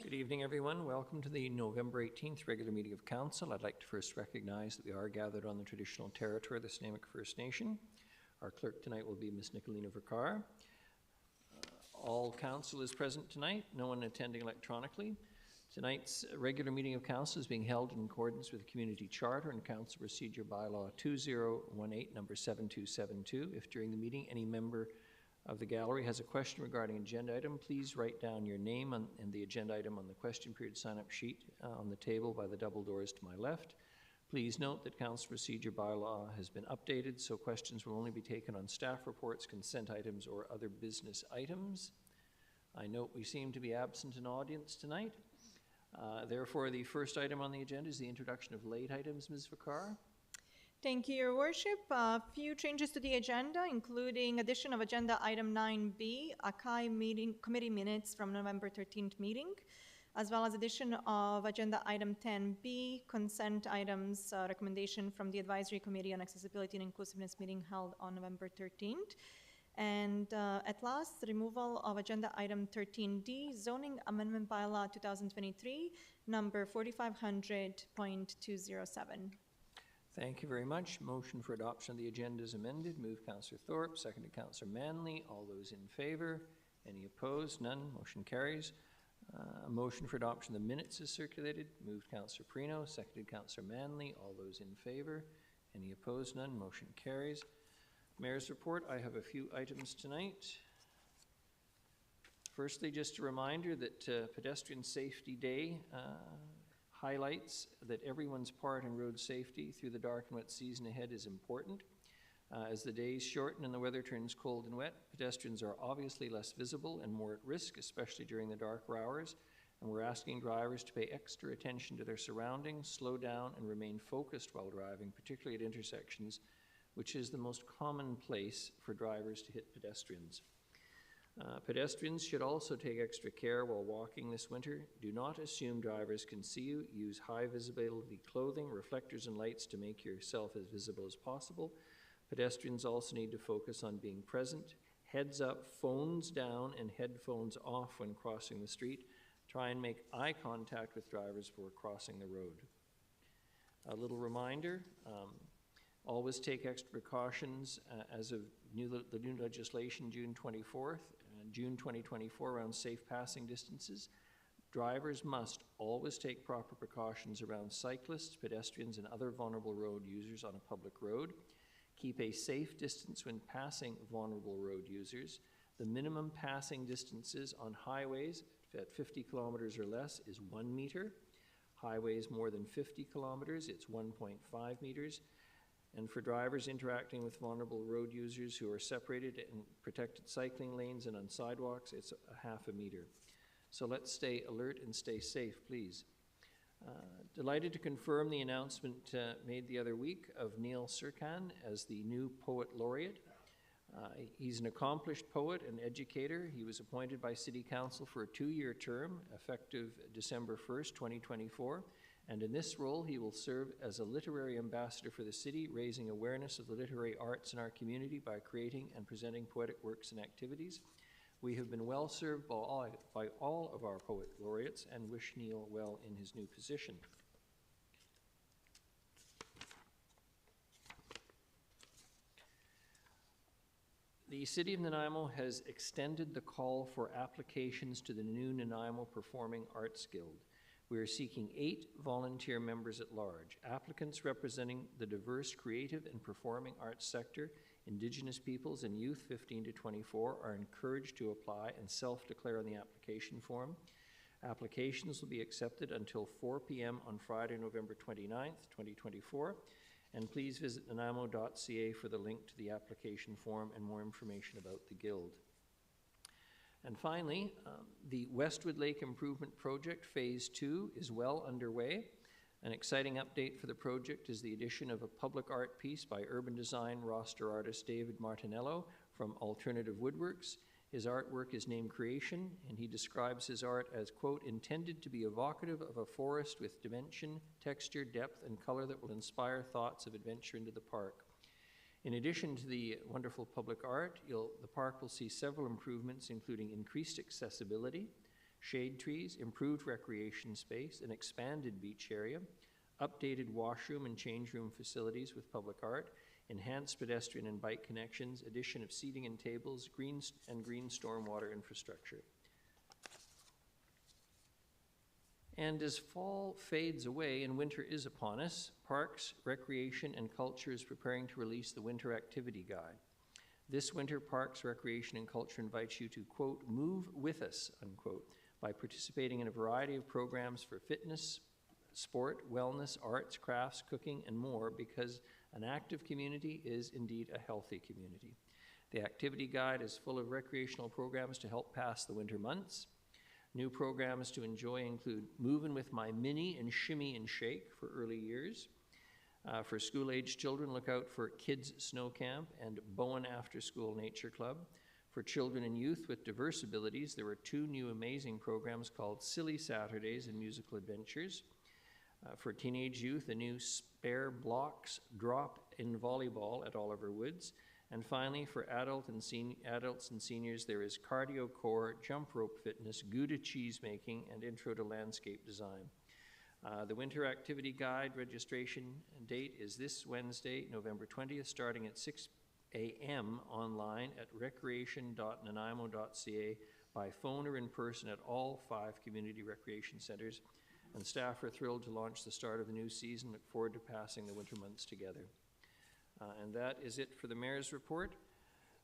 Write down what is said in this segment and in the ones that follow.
Good evening, everyone. Welcome to the November 18th regular meeting of Council. I'd like to first recognize that we are gathered on the traditional territory of the Snuneymuxw First Nation. Our clerk tonight will be Ms. Nicolina Verkar. All Council is present tonight, no one attending electronically. Tonight's regular meeting of Council is being held in accordance with the Community Charter and Council Procedure Bylaw 2018, number 7272. If during the meeting any member of the gallery has a question regarding an agenda item, please write down your name and the agenda item on the question period sign-up sheet on the table by the double doors to my left. Please note that Council Procedure Bylaw has been updated, so questions will only be taken on staff reports, consent items, or other business items. I note we seem to be absent in audience tonight. Therefore, the first item on the agenda is the introduction of late items. Ms. Verkar. Thank you, Your Worship. A few changes to the agenda, including addition of agenda item 9B, Akai committee minutes from November 13th meeting, as well as addition of agenda item 10B, consent items recommendation from the Advisory Committee on Accessibility and Inclusiveness meeting held on November 13th. And at last, the removal of agenda item 13D, zoning amendment bylaw 2023, number 4500.207. Thank you very much. Motion for adoption of the agenda is amended. Moved Councillor Thorpe, seconded Councillor Manley. All those in favor? Any opposed? None. Motion carries. A motion for adoption of the minutes is circulated. Moved Councillor Perino, seconded Councillor Manley. All those in favor? Any opposed? None. Motion carries. Mayor's report. I have a few items tonight. Firstly, just a reminder that Pedestrian Safety Day highlights that everyone's part in road safety through the dark and wet season ahead is important. As the days shorten and the weather turns cold and wet, pedestrians are obviously less visible and more at risk, especially during the darker hours. And we're asking drivers to pay extra attention to their surroundings, slow down, and remain focused while driving, particularly at intersections, which is the most common place for drivers to hit pedestrians. Pedestrians should also take extra care while walking this winter. Do not assume drivers can see you. Use high visibility clothing, reflectors, and lights to make yourself as visible as possible. Pedestrians also need to focus on being present. Heads up, phones down, and headphones off when crossing the street. Try and make eye contact with drivers before crossing the road. A little reminder, always take extra precautions as of the new legislation, June 24th. June 2024 around safe passing distances. Drivers must always take proper precautions around cyclists, pedestrians, and other vulnerable road users on a public road. Keep a safe distance when passing vulnerable road users. The minimum passing distances on highways at 50 kilometers or less is 1 meter. Highways more than 50 kilometers, it's 1.5 meters. And for drivers interacting with vulnerable road users who are separated in protected cycling lanes and on sidewalks, it's a half a meter. So let's stay alert and stay safe, please. Delighted to confirm the announcement made the other week of Neil Serkan as the new Poet Laureate. He's an accomplished poet and educator. He was appointed by City Council for a 2-year term, effective December 1st, 2024. And in this role, he will serve as a literary ambassador for the city, raising awareness of the literary arts in our community by creating and presenting poetic works and activities. We have been well served by all of our poet laureates and wish Neil well in his new position. The City of Nanaimo has extended the call for applications to the new Nanaimo Performing Arts Guild. We are seeking 8 volunteer members at large. Applicants representing the diverse creative and performing arts sector, Indigenous peoples, and youth 15 to 24 are encouraged to apply and self-declare on the application form. Applications will be accepted until 4 p.m. on Friday, November 29th, 2024. And please visit nanaimo.ca for the link to the application form and more information about the Guild. And finally, the Westwood Lake Improvement Project Phase 2 is well underway. An exciting update for the project is the addition of a public art piece by urban design roster artist David Martinello from Alternative Woodworks. His artwork is named Creation, and he describes his art as, quote, intended to be evocative of a forest with dimension, texture, depth, and color that will inspire thoughts of adventure into the park. In addition to the wonderful public art, the park will see several improvements, including increased accessibility, shade trees, improved recreation space, an expanded beach area, updated washroom and change room facilities with public art, enhanced pedestrian and bike connections, addition of seating and tables, green stormwater infrastructure. And as fall fades away and winter is upon us, Parks, Recreation, and Culture is preparing to release the Winter Activity Guide. This winter, Parks, Recreation, and Culture invites you to, quote, move with us, unquote, by participating in a variety of programs for fitness, sport, wellness, arts, crafts, cooking, and more, because an active community is indeed a healthy community. The activity guide is full of recreational programs to help pass the winter months. New programs to enjoy include Movin' with My Mini and Shimmy and Shake for early years. For school-age children, look out for Kids Snow Camp and Bowen After School Nature Club. For children and youth with diverse abilities, there are 2 new amazing programs called Silly Saturdays and Musical Adventures. For teenage youth, a new Spare Blocks Drop in Volleyball at Oliver Woods. And finally, for adults and seniors, there is Cardio Core, Jump Rope Fitness, Gouda Cheese Making, and Intro to Landscape Design. The Winter Activity Guide registration date is this Wednesday, November 20th, starting at 6 a.m. online at recreation.nanaimo.ca by phone or in person at all 5 community recreation centers. And staff are thrilled to launch the start of the new season. Look forward to passing the winter months together. And that is it for the Mayor's report.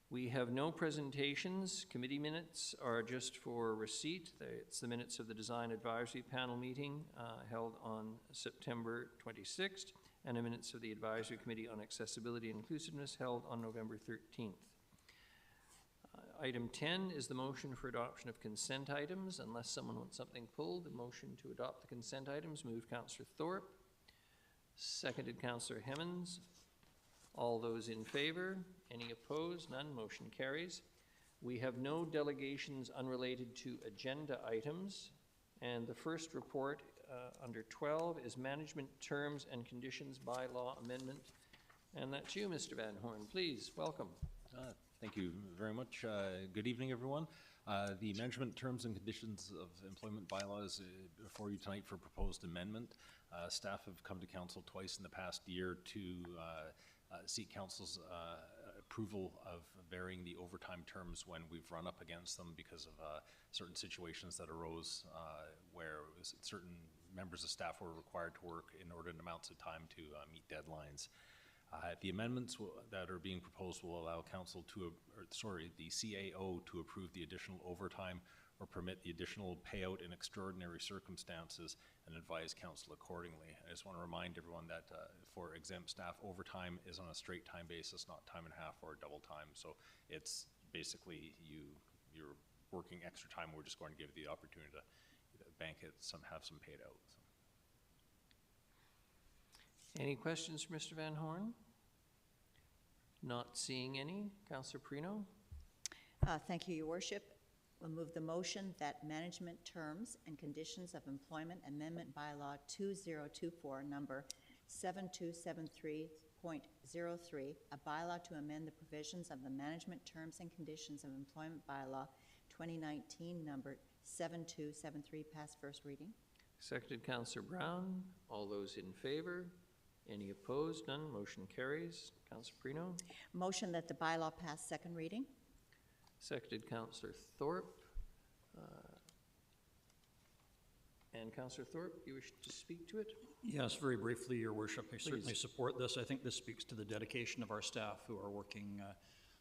We have no presentations. Committee minutes are just for receipt. It's the minutes of the Design Advisory Panel meeting held on September 26th, and the minutes of the Advisory Committee on Accessibility and Inclusiveness held on November 13th. Item 10 is the motion for adoption of consent items. Unless someone wants something pulled, the motion to adopt the consent items moved Councillor Thorpe, seconded Councillor Hemmons. All those in favor? Any opposed? None. Motion carries. We have no delegations unrelated to agenda items. And the first report under 12 is Management Terms and Conditions Bylaw Amendment. And that's you, Mr. Van Horn. Please, welcome. Thank you very much. Good evening, everyone. The Management Terms and Conditions of Employment Bylaw is before you tonight for proposed amendment. Staff have come to Council twice in the past year to seek Council's approval of varying the overtime terms when we've run up against them because of certain situations that arose where certain members of staff were required to work inordinate amounts of time to meet deadlines. The amendments that are being proposed will allow Council to, the CAO to approve the additional overtime or permit the additional payout in extraordinary circumstances and advise Council accordingly. I just want to remind everyone that for exempt staff, overtime is on a straight time basis, not time and a half or double time. So it's basically you're working extra time. We're just going to give you the opportunity to bank it, have some paid out. So. Any questions for Mr. Van Horn? Not seeing any. Councillor Perino? Thank you, Your Worship. We'll move the motion that Management Terms and Conditions of Employment Amendment Bylaw 2024, number 7273.03, a bylaw to amend the provisions of the Management Terms and Conditions of Employment Bylaw 2019, number 7273, pass first reading. Seconded Councillor Brown. All those in favor? Any opposed? None. Motion carries. Councillor Perino? Motion that the bylaw pass second reading. Seconded Councillor Thorpe. And Councillor Thorpe, you wish to speak to it? Yes, very briefly, Your Worship. I certainly support this. I think this speaks to the dedication of our staff who are working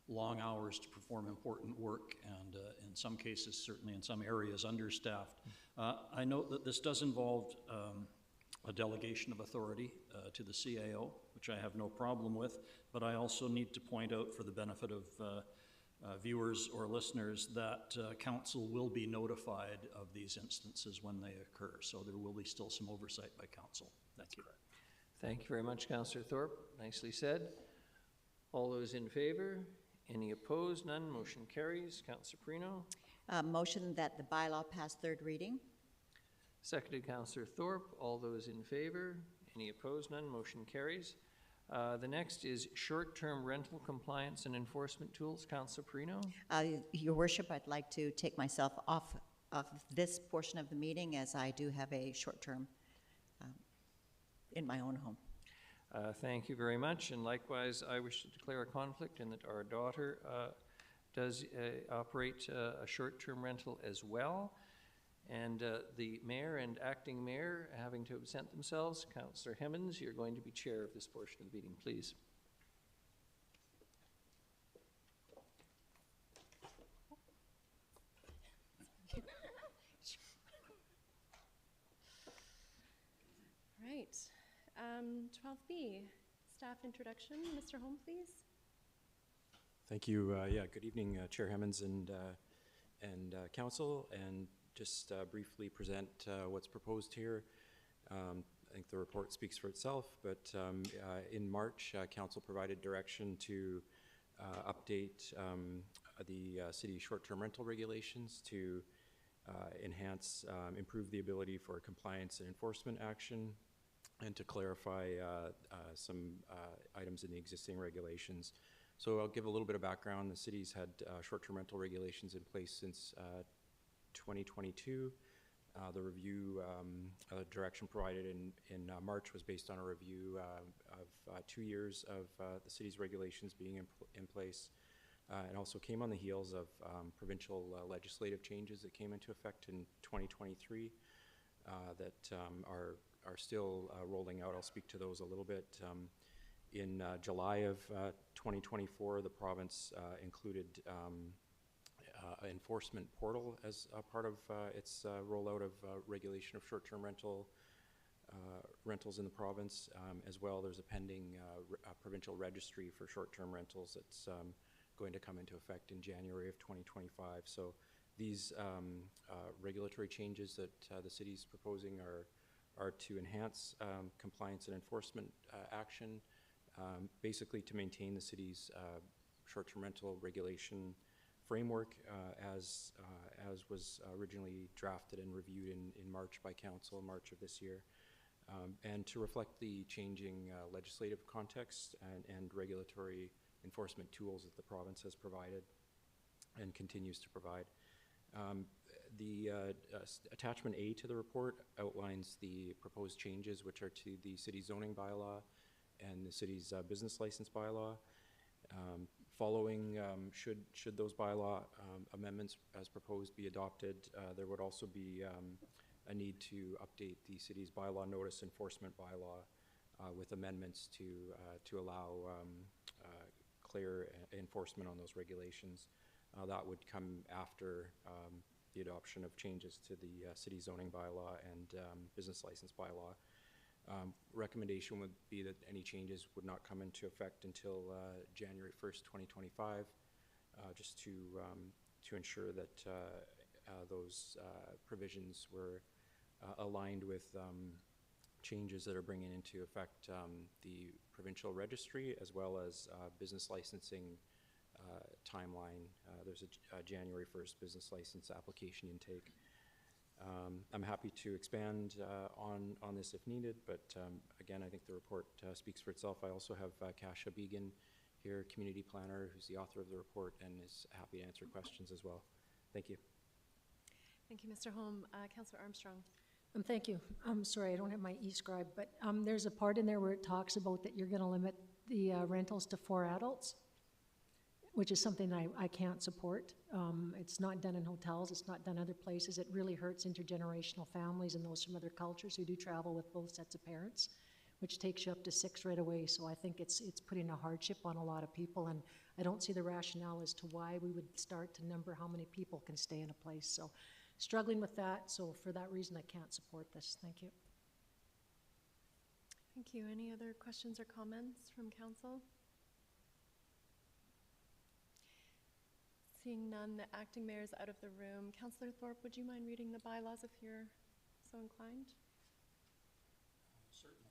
long hours to perform important work and in some cases, certainly in some areas, understaffed. I note that this does involve a delegation of authority to the CAO, which I have no problem with, but I also need to point out for the benefit of viewers or listeners that Council will be notified of these instances when they occur. So there will be still some oversight by Council. Thank you. Thank you very much, Councillor Thorpe. Nicely said. All those in favor? Any opposed? None. Motion carries. Councillor Perino? Motion that the bylaw pass third reading. Seconded Councillor Thorpe. All those in favor? Any opposed? None. Motion carries. The next is short-term rental compliance and enforcement tools. Councillor Perino? Your Worship, I'd like to take myself off of this portion of the meeting, as I do have a short-term in my own home. Thank you very much, and likewise, I wish to declare a conflict in that our daughter does operate a short-term rental as well, and the mayor and acting mayor having to absent themselves. Councillor Hemmens, you're going to be chair of this portion of the meeting, please. Right. 12B, staff introduction. Mr. Holm, please. Thank you. Yeah, good evening, Chair Hemmens and council, and just briefly present what's proposed here. I think the report speaks for itself, but in March, council provided direction to update the city short-term rental regulations to enhance, improve the ability for compliance and enforcement action, and to clarify some items in the existing regulations. So I'll give a little bit of background. The city's had short-term rental regulations in place since 2022. The review direction provided in March was based on a review of 2 years of the city's regulations being in place, and also came on the heels of provincial legislative changes that came into effect in 2023 that are still rolling out. I'll speak to those a little bit. In July of 2024, the province included enforcement portal as a part of its rollout of regulation of short-term rentals in the province. As well, there's a pending provincial registry for short-term rentals that's going to come into effect in January of 2025. So these regulatory changes that the city's proposing are to enhance compliance and enforcement action, basically to maintain the city's short-term rental regulation framework as was originally drafted and reviewed in March by council in March of this year, and to reflect the changing legislative context and regulatory enforcement tools that the province has provided and continues to provide. The attachment A to the report outlines the proposed changes, which are to the city's zoning bylaw and the city's business license bylaw. Following, should those bylaw amendments as proposed be adopted, there would also be a need to update the city's bylaw notice enforcement bylaw with amendments to allow clear enforcement on those regulations. That would come after the adoption of changes to the city zoning bylaw and business license bylaw. Recommendation would be that any changes would not come into effect until January 1st, 2025, just to ensure that those provisions were aligned with changes that are bringing into effect the provincial registry as well as business licensing timeline. There's a January 1st business license application intake. I'm happy to expand on this if needed, but again, I think the report speaks for itself. I also have Kasia Began here, community planner, who's the author of the report and is happy to answer questions as well. Thank you. Thank you, Mr. Holm. Councillor Armstrong. Thank you. I'm sorry, I don't have my e-scribe, but there's a part in there where it talks about that you're going to limit the rentals to 4 adults, which is something I can't support. It's not done in hotels, it's not done other places. It really hurts intergenerational families and those from other cultures who do travel with both sets of parents, which takes you up to 6 right away. So I think it's putting a hardship on a lot of people, and I don't see the rationale as to why we would start to number how many people can stay in a place. So struggling with that, so for that reason I can't support this. Thank you. Thank you. Any other questions or comments from council? Seeing none, the acting mayor is out of the room. Councillor Thorpe, would you mind reading the bylaws if you're so inclined? Certainly.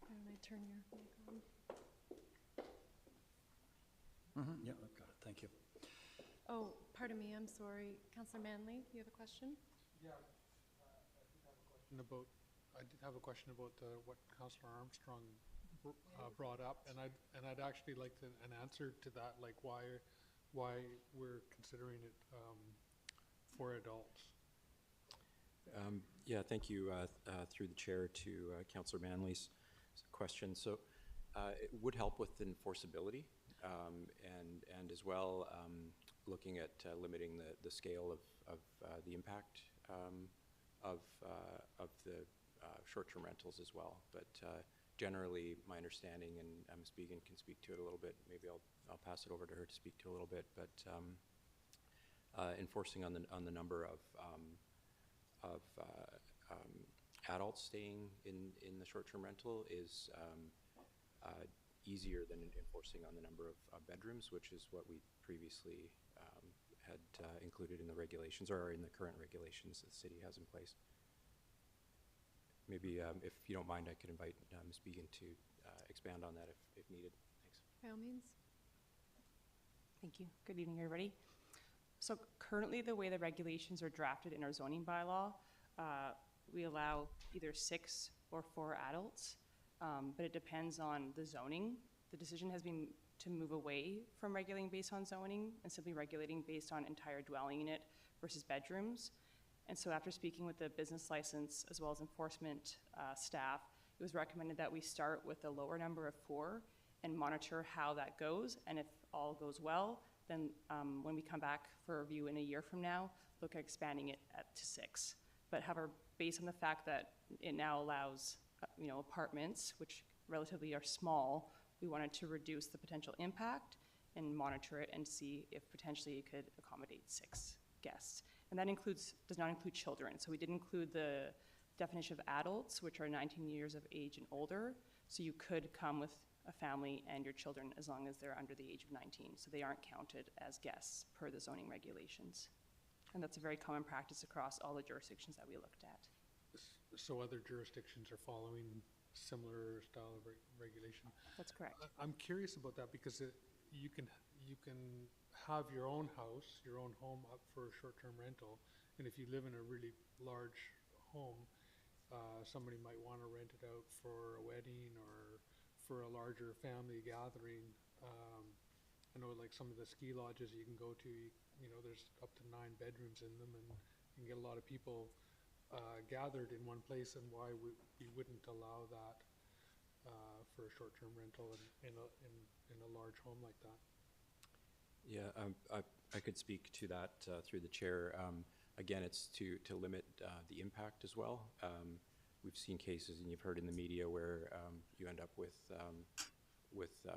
Why don't I turn your mic on? Yeah, I've got it. Thank you. Oh, pardon me, I'm sorry. Councillor Manley, you have a question? Yeah, I did have a question about what Councillor Armstrong brought up, and I'd actually like an answer to that, like why we're considering it for adults. Yeah, thank you, through the chair to Councillor Manley's question. So it would help with enforceability and as well looking at limiting the scale of the impact of the short-term rentals as well. But generally, my understanding, and Ms. Began can speak to it a little bit, maybe I'll pass it over to her to speak to a little bit, but enforcing on the number of adults staying in the short-term rental is easier than enforcing on the number of bedrooms, which is what we previously had included in the regulations, or in the current regulations that the city has in place. Maybe if you don't mind, I could invite Ms. Began to expand on that if needed. Thanks. By all means. Thank you. Good evening, everybody. So currently, the way the regulations are drafted in our zoning bylaw, we allow either 6 or 4 adults, but it depends on the zoning. The decision has been to move away from regulating based on zoning and simply regulating based on entire dwelling unit versus bedrooms. And so after speaking with the business license as well as enforcement staff, it was recommended that we start with a lower number of 4 and monitor how that goes. And if all goes well, then when we come back for review in a year from now, look at expanding it to 6. But however, based on the fact that it now allows apartments, which relatively are small, we wanted to reduce the potential impact and monitor it and see if potentially it could accommodate 6 guests. And that does not include children. So we did include the definition of adults, which are 19 years of age and older. So you could come with a family and your children as long as they're under the age of 19. So they aren't counted as guests per the zoning regulations. And that's a very common practice across all the jurisdictions that we looked at. So other jurisdictions are following similar style of regulation? That's correct. I'm curious about that because you can have your own house, your own home up for a short-term rental, and if you live in a really large home, somebody might want to rent it out for a wedding or for a larger family gathering. I know like some of the ski lodges you can go to, there's up to 9 bedrooms in them, and you can get a lot of people gathered in one place, and why we wouldn't allow that for a short-term rental in a large home like that. Yeah, I could speak to that through the chair. Again, it's to limit the impact as well. We've seen cases, and you've heard in the media, where you end up with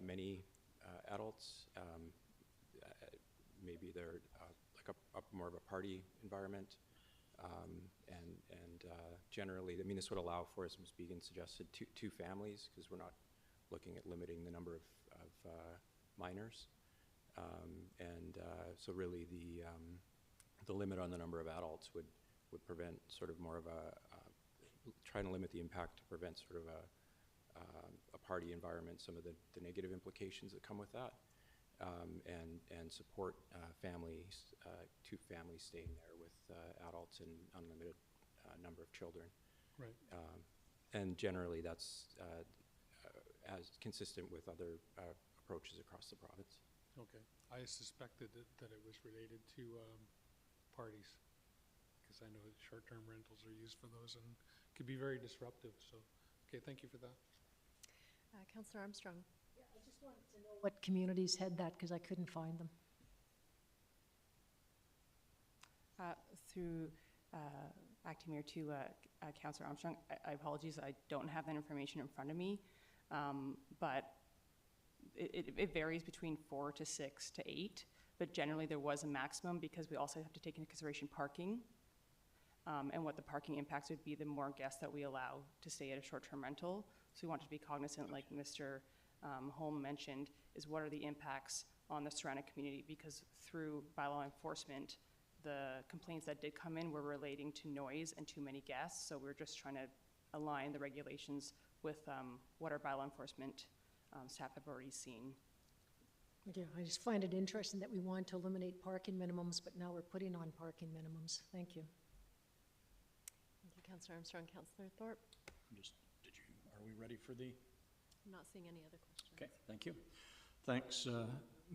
many adults. Maybe they're like a more of a party environment. And generally, I mean, this would allow for, as Ms. Began suggested, two families, because we're not looking at limiting the number of minors. So really the limit on the number of adults would prevent sort of more of trying to limit the impact to prevent sort of a party environment, some of the negative implications that come with that, and support families, 2 families staying there with adults and unlimited number of children. Right. And generally that's as consistent with other approaches across the province. Okay. I suspected that it was related to parties, because I know that short-term rentals are used for those and could be very disruptive. So, okay, thank you for that. Councillor Armstrong. Yeah, I just wanted to know what communities had that, because I couldn't find them. Through acting mayor to Councillor Armstrong, I apologize, I don't have that information in front of me, but it varies between 4 to 6 to 8, but generally there was a maximum, because we also have to take into consideration parking, and what the parking impacts would be the more guests that we allow to stay at a short-term rental. So we want to be cognizant, like Mr. Holm mentioned, is what are the impacts on the surrounding community, because through bylaw enforcement, the complaints that did come in were relating to noise and too many guests, so we're just trying to align the regulations with what our bylaw enforcement staff have already seen. Yeah, I just find it interesting that we want to eliminate parking minimums, but now we're putting on parking minimums. Thank you. Thank you, Councillor Armstrong. Councillor Thorpe? Are we ready for the? I'm not seeing any other questions. Okay, thank you. Thanks,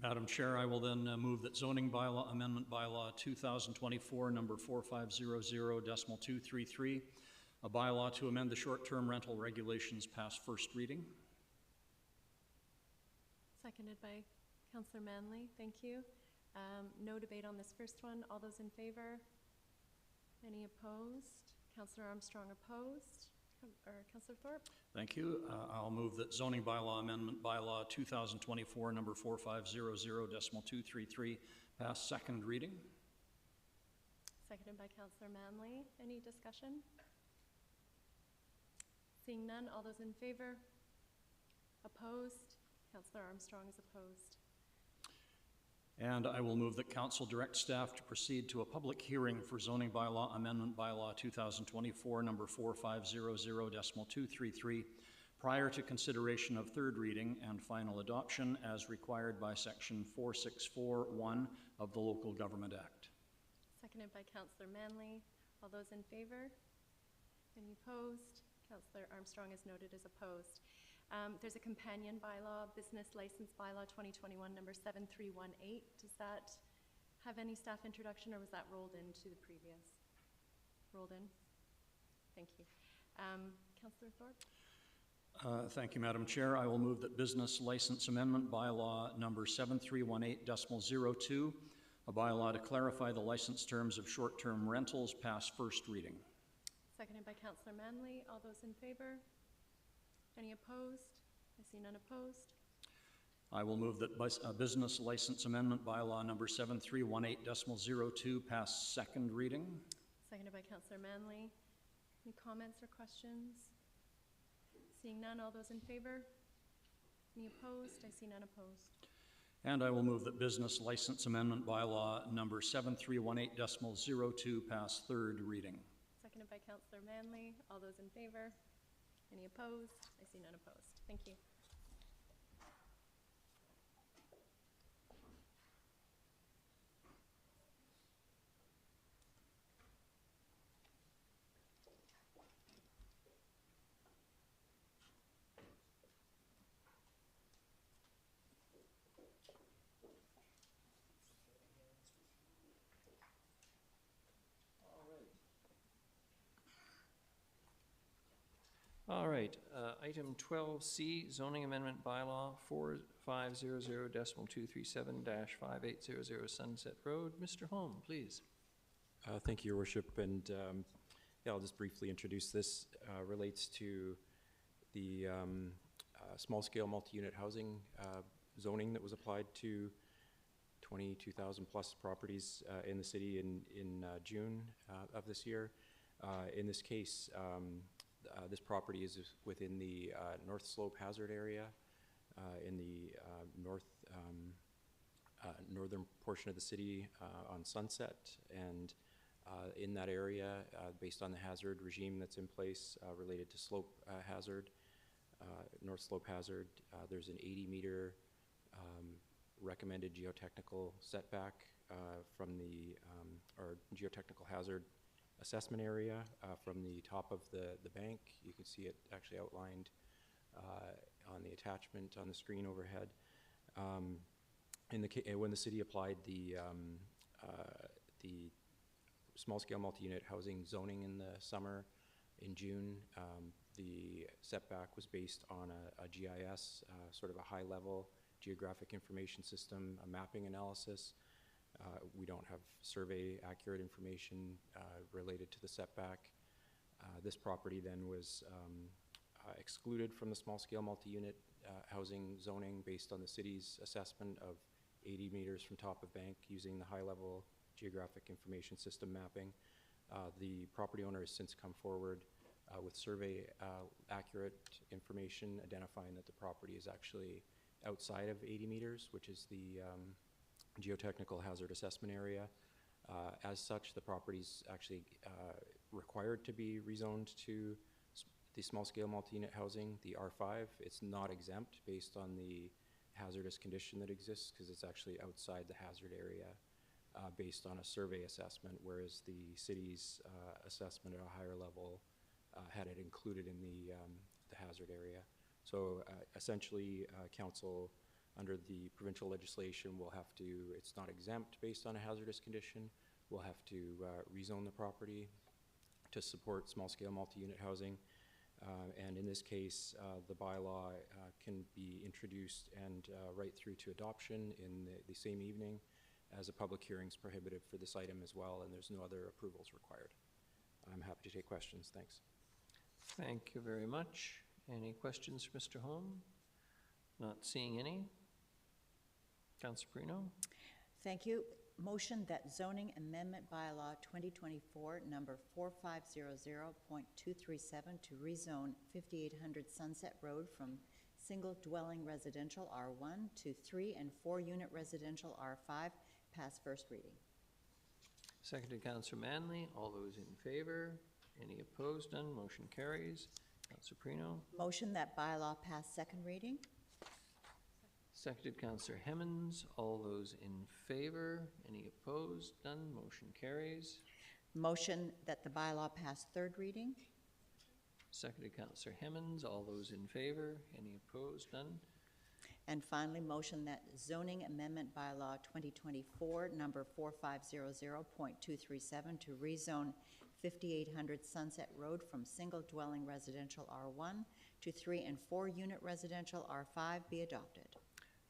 Madam Chair, I will then move that zoning bylaw amendment bylaw 2024, number 4500.233, a bylaw to amend the short-term rental regulations, pass first reading. Seconded by Councillor Manley. Thank you. No debate on this first one. All those in favor? Any opposed? Councillor Armstrong opposed? Or Councillor Thorpe? Thank you. I'll move that zoning bylaw amendment bylaw 2024, number 4500.233, pass second reading. Seconded by Councillor Manley. Any discussion? Seeing none, all those in favor? Opposed? Councillor Armstrong is opposed. And I will move that council direct staff to proceed to a public hearing for zoning bylaw amendment bylaw 2024, number 4500.233, prior to consideration of third reading and final adoption as required by section 4641 of the Local Government Act. Seconded by Councillor Manley. All those in favor? Any opposed? Councillor Armstrong is noted as opposed. There's a companion bylaw, business license bylaw 2021, number 7318. Does that have any staff introduction, or was that rolled into the previous? Rolled in? Thank you. Councillor Thorpe? Thank you, Madam Chair. I will move that business license amendment bylaw number 7318.02, a bylaw to clarify the license terms of short-term rentals, pass first reading. Seconded by Councillor Manley. All those in favor? Any opposed? I see none opposed. I will move that business license amendment bylaw number 7318.02 pass second reading. Seconded by Councillor Manley. Any comments or questions? Seeing none, all those in favor? Any opposed? I see none opposed. And I will move that business license amendment bylaw number 7318.02 pass third reading. Seconded by Councillor Manley. All those in favor? Any opposed? I see none opposed. Thank you. All right, item 12C, zoning amendment bylaw 4500.237-5800 Sunset Road. Mr. Holm, please. Thank you, Your Worship, and yeah, I'll just briefly introduce this. Relates to the small-scale multi-unit housing zoning that was applied to 22,000 plus properties in the city in June of this year. In this case, this property is within the North Slope hazard area in the northern portion of the city on Sunset, and in that area, based on the hazard regime that's in place related to slope hazard, North Slope hazard, there's an 80-meter recommended geotechnical setback from the or geotechnical hazard assessment area from the top of the bank. You can see it actually outlined on the attachment on the screen overhead. When the city applied the small-scale multi-unit housing zoning in the summer, in June, the setback was based on a GIS, sort of a high-level geographic information system, a mapping analysis. We don't have survey accurate information related to the setback. This property then was excluded from the small-scale multi-unit housing zoning based on the city's assessment of 80 meters from top of bank using the high-level geographic information system mapping. The property owner has since come forward with survey accurate information identifying that the property is actually outside of 80 meters, which is the geotechnical hazard assessment area. As such, the property is actually required to be rezoned to the small-scale multi-unit housing, the R5. It's not exempt based on the hazardous condition that exists because it's actually outside the hazard area based on a survey assessment, whereas the city's assessment at a higher level had it included in the hazard area. So essentially, council under the provincial legislation, we'll have to, it's not exempt based on a hazardous condition. We'll have to rezone the property to support small-scale multi-unit housing. And in this case, the bylaw can be introduced and right through to adoption in the same evening, as a public hearing is prohibited for this item as well, and there's no other approvals required. I'm happy to take questions. Thanks. Thank you very much. Any questions for Mr. Holm? Not seeing any. Councillor Perino? Thank you. Motion that zoning amendment bylaw 2024 number 4500.237 to rezone 5800 Sunset Road from single dwelling residential R1 to 3 and 4 unit residential R5 pass first reading. Seconded, Councillor Manley. All those in favor? Any opposed? None. Motion carries. Councillor Perino? Motion that bylaw pass second reading. Seconded, Councillor Hemmons. All those in favor? Any opposed? None. Motion carries. Motion that the bylaw pass third reading. Seconded, Councillor Hemmons. All those in favor? Any opposed? None. And finally, motion that zoning amendment bylaw 2024 number 4500.237 to rezone 5800 Sunset Road from single dwelling residential R1 to 3 and 4 unit residential R5 be adopted.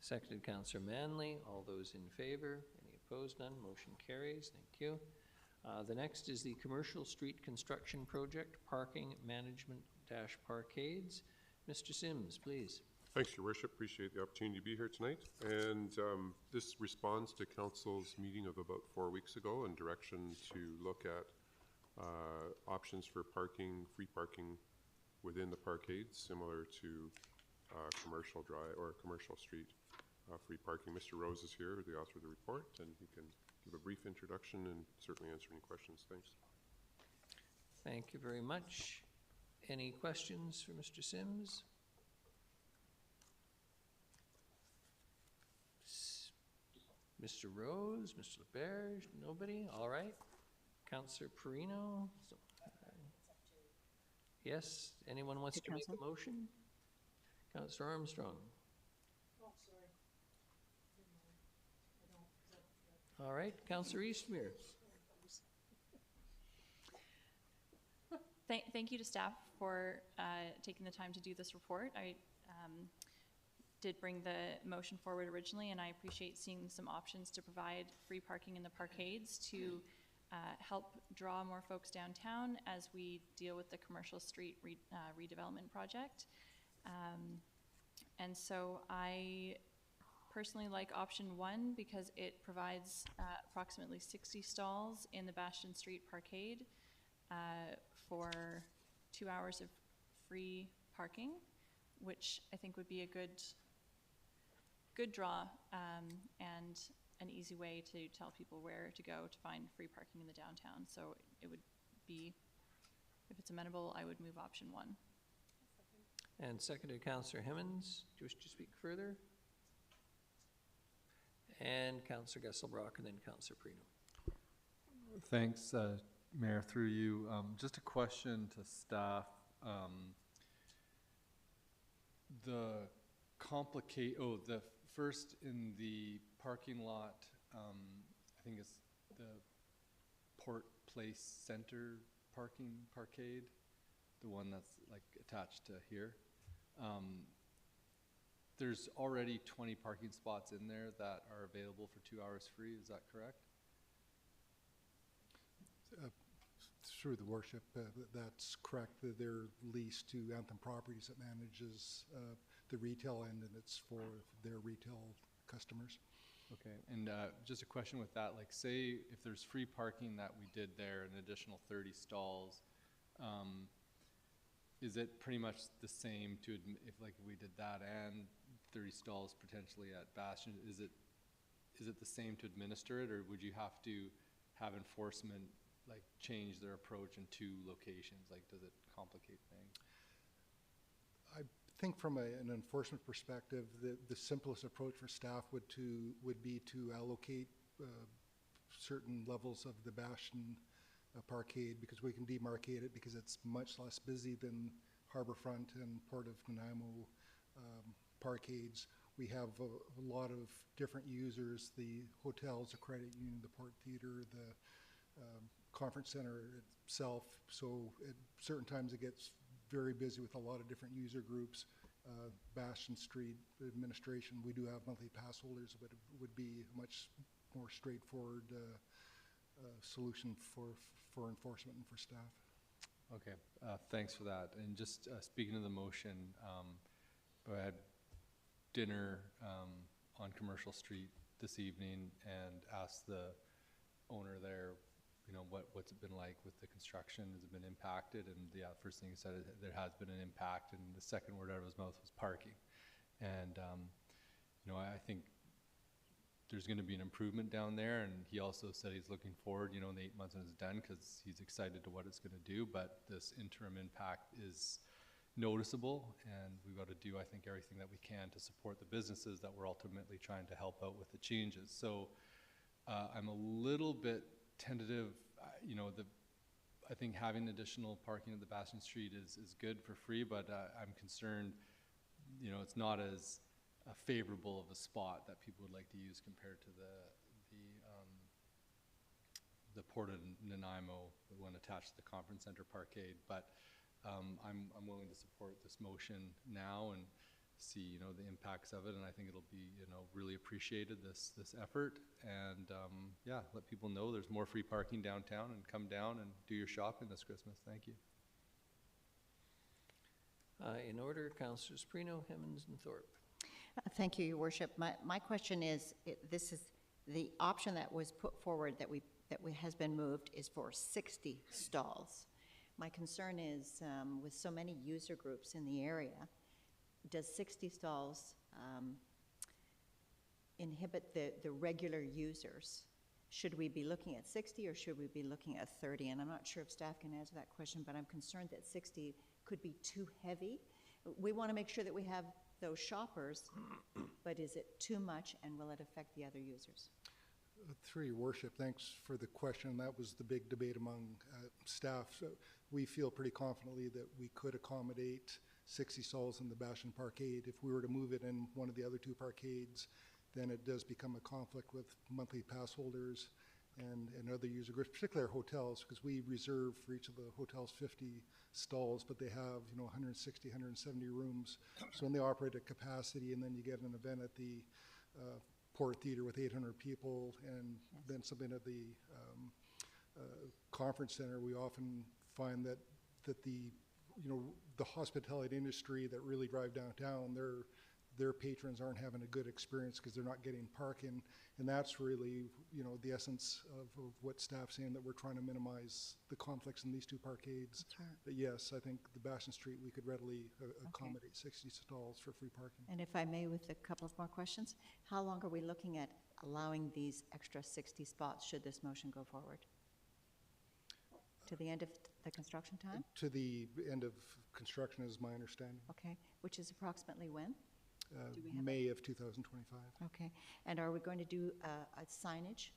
Seconded, Councillor Manley. All those in favor? Any opposed? None. Motion carries. Thank you. The next is the Commercial Street Construction Project, Parking Management - Parkades. Mr. Sims, please. Thanks, Your Worship. Appreciate the opportunity to be here tonight. And this responds to Council's meeting of about 4 weeks ago and direction to look at options for parking, free parking within the parkades, similar to commercial drive or commercial street free parking. Mr. Rose is here, the author of the report, and he can give a brief introduction and certainly answer any questions. Thanks. Thank you very much. Any questions for Mr. Sims? Mr. Rose, Mr. LeBerge, nobody? All right. Councillor Perino? Yes, anyone wants to make a motion? Councillor Armstrong? All right, Councillor Eastmere. Thank you to staff for taking the time to do this report. I did bring the motion forward originally, and I appreciate seeing some options to provide free parking in the parkades to help draw more folks downtown as we deal with the commercial street redevelopment project. And so I personally like option 1 because it provides approximately 60 stalls in the Bastion Street Parkade for 2 hours of free parking, which I think would be a good draw and an easy way to tell people where to go to find free parking in the downtown. So it would be, if it's amenable, I would move option 1. And seconded, Councillor Hemmons. Do you wish to speak further? And Councillor Gesselbrock, and then Councillor Perino. Thanks, Mayor, through you. Just a question to staff. The first in the parking lot, I think it's the Port Place Center parkade, the one that's like attached to here. There's already 20 parking spots in there that are available for 2 hours free. Is that correct? Through the worship, that's correct. They're leased to Anthem Properties that manages the retail end, and it's for their retail customers. Okay, and just a question with that, like say if there's free parking that we did there, an additional 30 stalls, is it pretty much the same to, if like we did that and 30 stalls potentially at Bastion, is it the same to administer it, or would you have to have enforcement like change their approach in 2 locations? Like, does it complicate things? I think from an enforcement perspective, the simplest approach for staff would be to allocate certain levels of the Bastion parkade, because we can demarcate it because it's much less busy than Harbourfront and Port of Nanaimo parkades, We have a lot of different users, the hotels, the credit union, the Port Theatre, the conference center itself. So at certain times it gets very busy with a lot of different user groups. Bastion Street administration, we do have monthly pass holders, but it would be a much more straightforward solution for enforcement and for staff. Okay, thanks for that. And just speaking of the motion, I had dinner on Commercial Street this evening and asked the owner there, you know, what's it been like with the construction? Has it been impacted? And the first thing he said is there has been an impact, and the second word out of his mouth was parking. And you know, I think there's going to be an improvement down there, and he also said he's looking forward, you know, in the 8 months when it's done, because he's excited to what it's going to do. But this interim impact is noticeable, and we've got to do, I think, everything that we can to support the businesses that we're ultimately trying to help out with the changes. So I'm a little bit tentative. You know, I think having additional parking at the Bastion Street is good for free, but I'm concerned, you know, it's not as favorable of a spot that people would like to use compared to the Port of Nanaimo, the one attached to the conference center parkade. But I'm willing to support this motion now and see, you know, the impacts of it, and I think it'll be, you know, really appreciated, this effort. And yeah, let people know there's more free parking downtown, and come down and do your shopping this Christmas. Thank you. In order, Councillors Prino, Hemmons, and Thorpe. Thank you, Your Worship. My question is, this is the option that was put forward that has been moved is for 60 stalls. My concern is, with so many user groups in the area, does 60 stalls inhibit the regular users? Should we be looking at 60 or should we be looking at 30? And I'm not sure if staff can answer that question, but I'm concerned that 60 could be too heavy. We want to make sure that we have those shoppers, but is it too much, and will it affect the other users? Through Your Worship, thanks for the question. That was the big debate among staff. So we feel pretty confidently that we could accommodate 60 stalls in the Bastion Parkade. If we were to move it in one of the other two parkades, then it does become a conflict with monthly pass holders and other user groups, particularly our hotels, because we reserve for each of the hotels 50 stalls, but they have, you know, 160, 170 rooms. So when they operate at capacity, and then you get an event at the Port Theatre with 800 people, and then something at the conference center, we often find that the, you know, the hospitality industry that really drive downtown, their patrons aren't having a good experience because they're not getting parking, and that's really, you know, the essence of what staff's saying, that we're trying to minimize the conflicts in these two parkades. Right. But yes, I think the Bastion Street, we could readily accommodate 60 stalls for free parking. And if I may, with a couple of more questions, how long are we looking at allowing these extra 60 spots should this motion go forward? To the end of the construction time? To the end of construction is my understanding. Okay, which is approximately when? Do we have May of 2025. Okay, and are we going to do a signage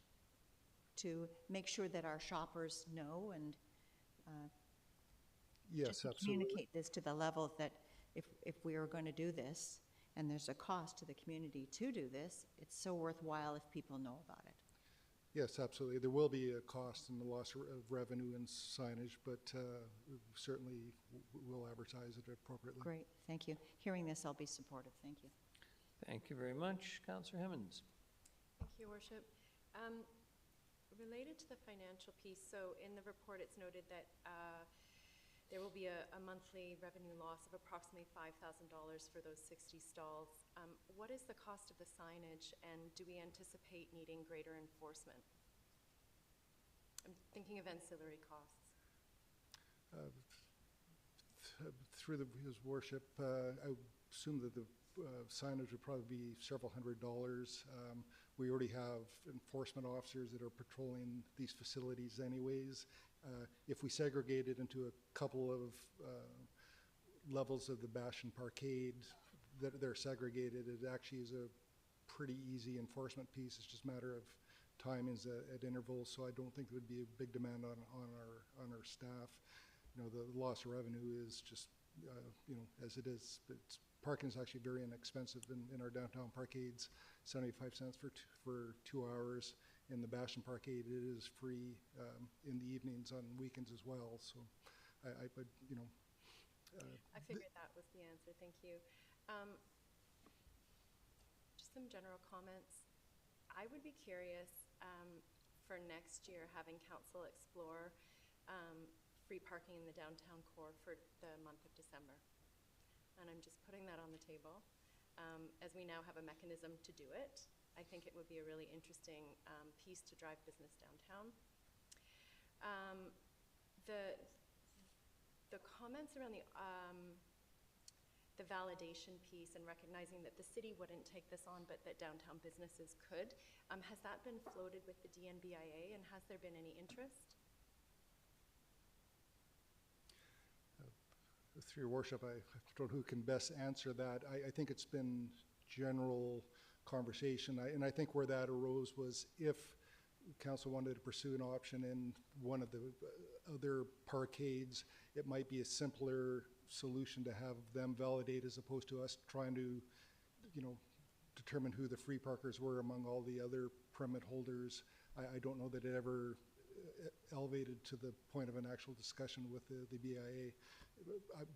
to make sure that our shoppers know, and Yes, just to absolutely. communicate this to the level that if we are going to do this, and there's a cost to the community to do this, it's so worthwhile if people know about it. Yes, absolutely. There will be a cost and the loss of revenue and signage, but certainly we'll advertise it appropriately. Great, thank you. Hearing this, I'll be supportive. Thank you. Thank you very much. Councillor Hemmons. Thank you, Your Worship. Related to the financial piece, so in the report it's noted that there will be a monthly revenue loss of approximately $5,000 for those 60 stalls. What is the cost of the signage, and do we anticipate needing greater enforcement? I'm thinking of ancillary costs. Through His Worship, I assume that the signage would probably be several $100s. We already have enforcement officers that are patrolling these facilities anyways. If we segregate it into a couple of levels of the Bastion Parkade that they're segregated, it actually is a pretty easy enforcement piece. It's just a matter of timings at intervals, so I don't think there would be a big demand on our staff. You know, the loss of revenue is just, you know, as it is, it's parking is actually very inexpensive in our downtown parkades, 75 cents for 2 hours. In the Bastion Parkade, it is free in the evenings on weekends as well. So I would, I figured that was the answer, thank you. Just some general comments. I would be curious for next year, having council explore free parking in the downtown core for the month of December. And I'm just putting that on the table. As we now have a mechanism to do it, I think it would be a really interesting piece to drive business downtown. The comments around the validation piece and recognizing that the city wouldn't take this on, but that downtown businesses could, has that been floated with the DNBIA, and has there been any interest? Through your worship, I don't know who can best answer that. I think it's been general conversation, and I think where that arose was if council wanted to pursue an option in one of the other parkades, it might be a simpler solution to have them validate as opposed to us trying to, determine who the free parkers were among all the other permit holders. I don't know that it ever elevated to the point of an actual discussion with the BIA.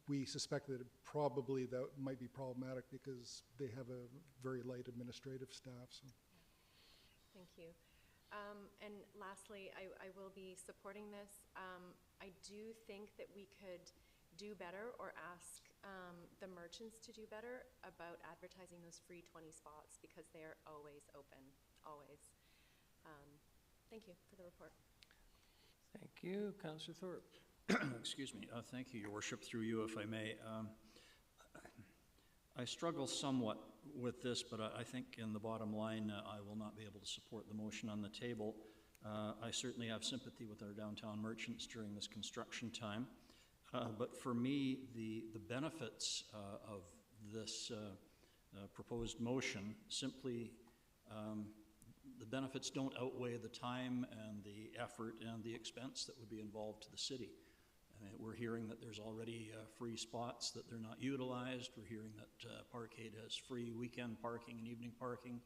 We suspect that probably that might be problematic because they have a very light administrative staff. So. Thank you. And lastly, I will be supporting this. I do think that we could do better or ask the merchants to do better about advertising those free 20 spots because they are always open, always. Thank you for the report. Thank you. Councillor Thorpe. Excuse me. Thank you, Your Worship. Through you, if I may. I struggle somewhat with this, but I think in the bottom line, I will not be able to support the motion on the table. I certainly have sympathy with our downtown merchants during this construction time. But for me, the benefits of this proposed motion simply, the benefits don't outweigh the time and the effort and the expense that would be involved to the city. We're hearing that there's already free spots that they're not utilized. We're hearing that Parkade has free weekend parking and evening parking.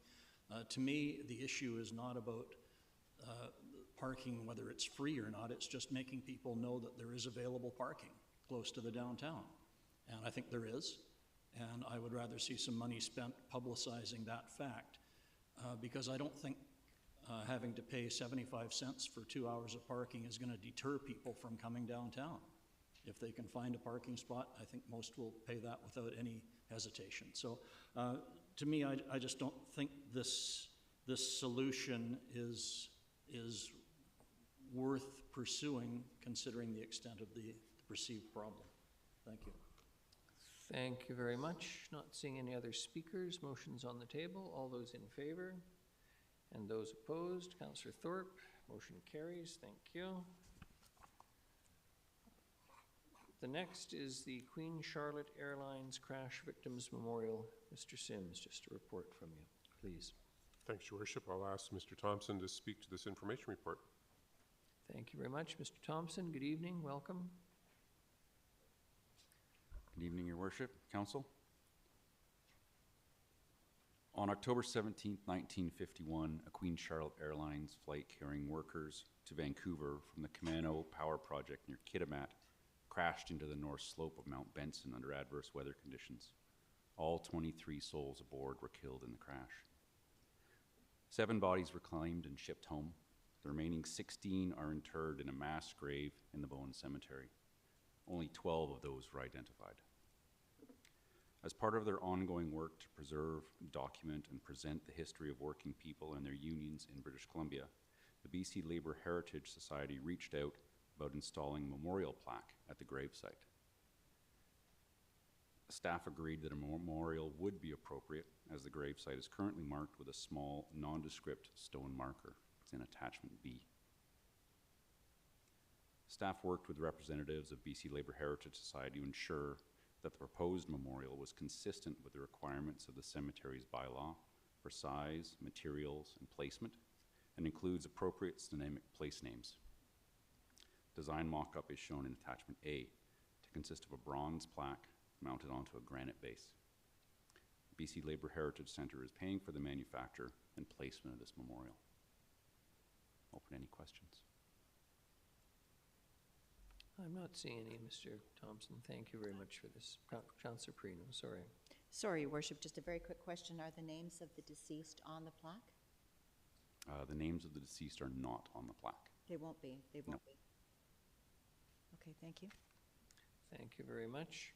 To me, the issue is not about parking, whether it's free or not. It's just making people know that there is available parking close to the downtown. And I think there is. And I would rather see some money spent publicizing that fact because I don't think having to pay 75 cents for 2 hours of parking is going to deter people from coming downtown. If they can find a parking spot, I think most will pay that without any hesitation. So to me, I just don't think this solution is worth pursuing considering the extent of the perceived problem. Thank you. Thank you very much. Not seeing any other speakers. Motion's on the table. All those in favor? And those opposed? Councillor Thorpe. Motion carries. Thank you. The next is the Queen Charlotte Airlines Crash Victims Memorial. Mr. Sims, just a report from you, please. Thanks, Your Worship. I'll ask Mr. Thompson to speak to this information report. Thank you very much. Mr. Thompson, good evening. Welcome. Good evening, Your Worship, Council. On October 17, 1951, a Queen Charlotte Airlines flight carrying workers to Vancouver from the Camano Power Project near Kitimat crashed into the north slope of Mount Benson under adverse weather conditions. All 23 souls aboard were killed in the crash. 7 bodies were claimed and shipped home. The remaining 16 are interred in a mass grave in the Bowen Cemetery. Only 12 of those were identified. As part of their ongoing work to preserve, document, and present the history of working people and their unions in British Columbia, the BC Labour Heritage Society reached out about installing a memorial plaque at the gravesite. Staff agreed that a memorial would be appropriate, as the gravesite is currently marked with a small, nondescript stone marker. It's in attachment B. Staff worked with representatives of BC Labour Heritage Society to ensure that the proposed memorial was consistent with the requirements of the cemetery's bylaw for size, materials, and placement, and includes appropriate synonymic place names. Design mock-up is shown in attachment A to consist of a bronze plaque mounted onto a granite base. BC Labour Heritage Centre is paying for the manufacture and placement of this memorial. Open any questions? I'm not seeing any, Mr. Thompson. Thank you very much for this. Councillor Perino, sorry. Sorry, Your Worship, just a very quick question. Are the names of the deceased on the plaque? The names of the deceased are not on the plaque. They won't be, they won't be. Okay, thank you. Thank you very much.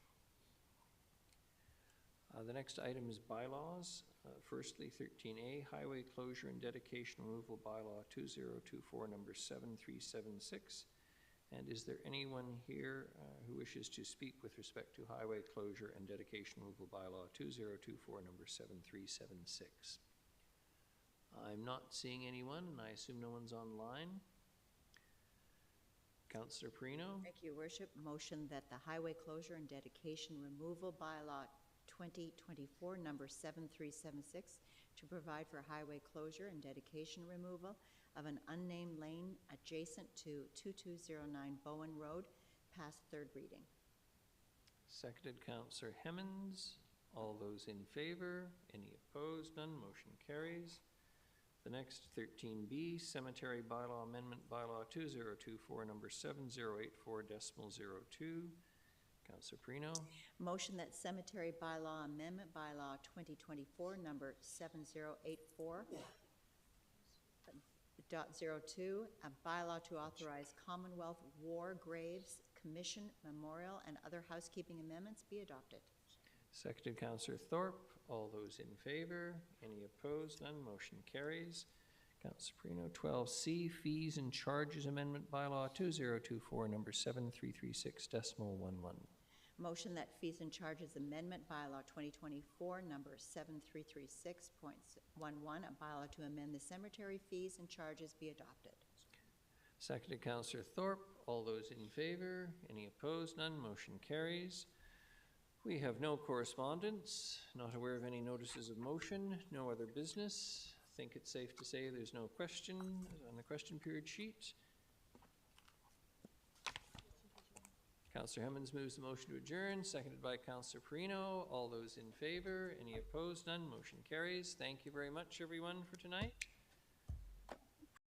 The next item is bylaws. Firstly, 13A, Highway Closure and Dedication Removal Bylaw 2024, number 7376. And is there anyone here who wishes to speak with respect to Highway Closure and Dedication Removal Bylaw 2024, number 7376? I'm not seeing anyone, and I assume no one's online. Councillor Perino? Thank you, Your Worship. Motion that the Highway Closure and Dedication Removal Bylaw 2024, number 7376, to provide for highway closure and dedication removal of an unnamed lane adjacent to 2209 Bowen Road, pass third reading. Seconded, Councillor Hemmons. All those in favor? Any opposed? None. Motion carries. The next, 13B, Cemetery Bylaw Amendment Bylaw 2024, number 7084.02. Councillor Perino. Motion that Cemetery Bylaw Amendment Bylaw 2024, number 7084.02, a bylaw to authorize Commonwealth War Graves Commission Memorial and other housekeeping amendments be adopted. Seconded, Councillor Thorpe. All those in favor? Any opposed? None. Motion carries. Councillor Perino. 12C, Fees and Charges Amendment Bylaw 2024, number 7336.11. Motion that Fees and Charges Amendment Bylaw 2024, number 7336.11, a bylaw to amend the cemetery fees and charges be adopted. Seconded, Councillor Thorpe. All those in favor? Any opposed? None. Motion carries. We have no correspondence, not aware of any notices of motion, no other business. I think it's safe to say there's no question on the question period sheet. Councillor Hemmons moves the motion to adjourn, seconded by Councillor Perino. All those in favor? Any opposed? None. Motion carries. Thank you very much, everyone, for tonight.